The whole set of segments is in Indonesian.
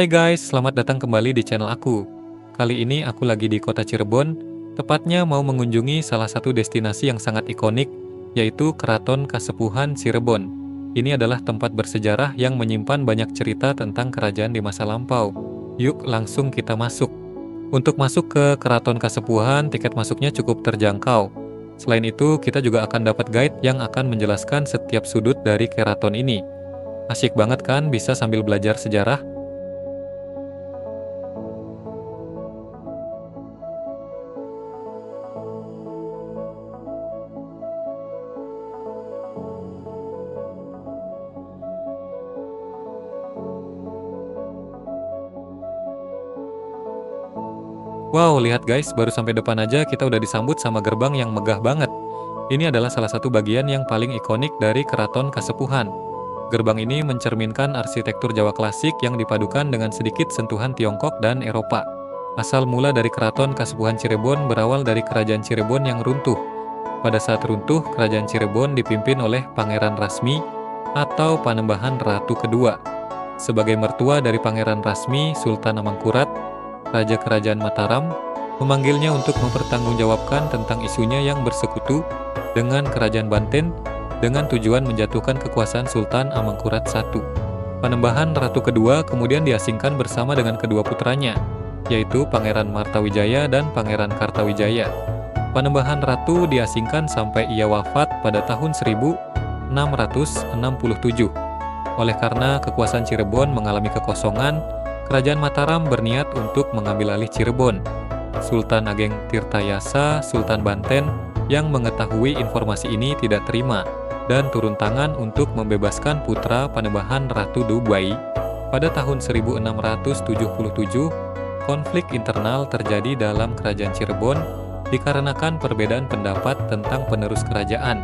Hai guys, selamat datang kembali di channel aku. Kali ini aku lagi di kota Cirebon, tepatnya mau mengunjungi salah satu destinasi yang sangat ikonik, yaitu Keraton Kasepuhan Cirebon. Ini adalah tempat bersejarah yang menyimpan banyak cerita tentang kerajaan di masa lampau. Yuk langsung kita masuk. Untuk masuk ke Keraton Kasepuhan, tiket masuknya cukup terjangkau. Selain itu, kita juga akan dapat guide yang akan menjelaskan setiap sudut dari keraton ini. Asyik banget kan bisa sambil belajar sejarah? Wow, lihat guys, baru sampai depan aja kita udah disambut sama gerbang yang megah banget. Ini adalah salah satu bagian yang paling ikonik dari Keraton Kasepuhan. Gerbang ini mencerminkan arsitektur Jawa klasik yang dipadukan dengan sedikit sentuhan Tiongkok dan Eropa. Asal mula dari Keraton Kasepuhan Cirebon berawal dari Kerajaan Cirebon yang runtuh. Pada saat runtuh, Kerajaan Cirebon dipimpin oleh Pangeran Rasmi atau Panembahan Ratu Kedua. Sebagai mertua dari Pangeran Rasmi, Sultan Amangkurat, Raja Kerajaan Mataram, memanggilnya untuk mempertanggungjawabkan tentang isunya yang bersekutu dengan Kerajaan Banten dengan tujuan menjatuhkan kekuasaan Sultan Amangkurat I. Panembahan Ratu Kedua kemudian diasingkan bersama dengan kedua putranya, yaitu Pangeran Martawijaya dan Pangeran Kartawijaya. Panembahan Ratu diasingkan sampai ia wafat pada tahun 1667. Oleh karena kekuasaan Cirebon mengalami kekosongan, Kerajaan Mataram berniat untuk mengambil alih Cirebon. Sultan Ageng Tirtayasa, Sultan Banten, yang mengetahui informasi ini tidak terima dan turun tangan untuk membebaskan putra Panembahan Ratu Dubai. Pada tahun 1677, konflik internal terjadi dalam Kerajaan Cirebon dikarenakan perbedaan pendapat tentang penerus kerajaan.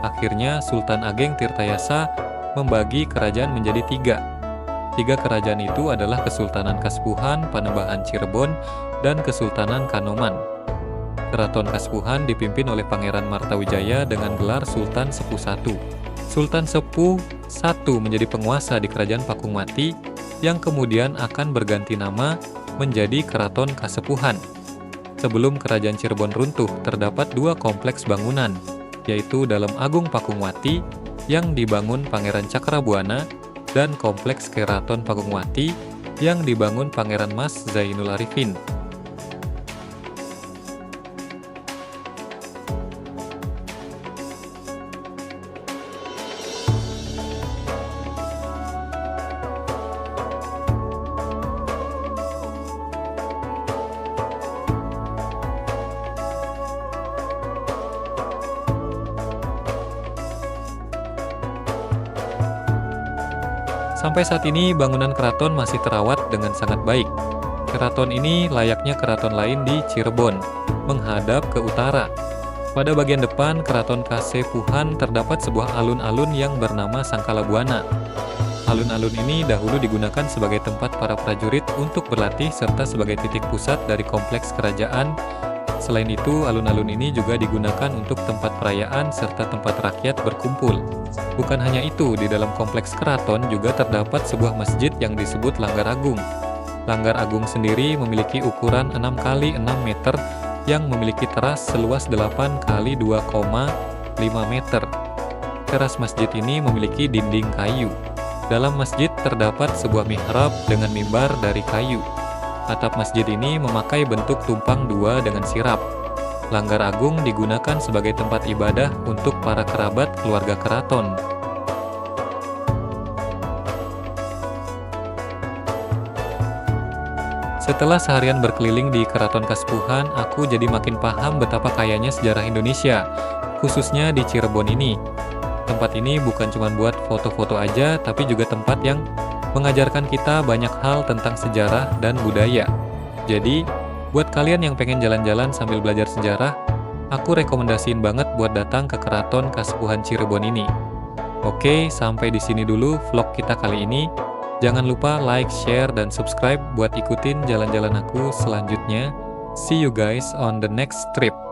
Akhirnya Sultan Ageng Tirtayasa membagi kerajaan menjadi tiga. Tiga kerajaan itu adalah Kesultanan Kasepuhan, Panembahan Cirebon, dan Kesultanan Kanoman. Keraton Kasepuhan dipimpin oleh Pangeran Martawijaya dengan gelar Sultan Sepuh I. Sultan Sepuh I menjadi penguasa di Kerajaan Pakungmati yang kemudian akan berganti nama menjadi Keraton Kasepuhan. Sebelum Kerajaan Cirebon runtuh, terdapat dua kompleks bangunan, yaitu Dalem Agung Pakungmati yang dibangun Pangeran Cakrabuana dan Kompleks Keraton Pakungmati yang dibangun Pangeran Mas Zainul Arifin. Sampai saat ini bangunan keraton masih terawat dengan sangat baik. Keraton ini layaknya keraton lain di Cirebon, menghadap ke utara. Pada bagian depan Keraton Kasepuhan terdapat sebuah alun-alun yang bernama Sangkalabuana. Alun-alun ini dahulu digunakan sebagai tempat para prajurit untuk berlatih serta sebagai titik pusat dari kompleks kerajaan. Selain itu, alun-alun ini juga digunakan untuk tempat perayaan serta tempat rakyat berkumpul. Bukan hanya itu, di dalam kompleks keraton juga terdapat sebuah masjid yang disebut Langgar Agung. Langgar Agung sendiri memiliki ukuran 6 x 6 meter yang memiliki teras seluas 8 x 2,5 meter. Teras masjid ini memiliki dinding kayu. Dalam masjid terdapat sebuah mihrab dengan mimbar dari kayu. Atap masjid ini memakai bentuk tumpang dua dengan sirap. Langgar Agung digunakan sebagai tempat ibadah untuk para kerabat keluarga keraton. Setelah seharian berkeliling di Keraton Kasepuhan, aku jadi makin paham betapa kayanya sejarah Indonesia, khususnya di Cirebon ini. Tempat ini bukan cuma buat foto-foto aja, tapi juga tempat yang mengajarkan kita banyak hal tentang sejarah dan budaya. Jadi, buat kalian yang pengen jalan-jalan sambil belajar sejarah, aku rekomendasiin banget buat datang ke Keraton Kasepuhan Cirebon ini. Oke, sampai di sini dulu vlog kita kali ini. Jangan lupa like, share, dan subscribe buat ikutin jalan-jalan aku selanjutnya. See you guys on the next trip.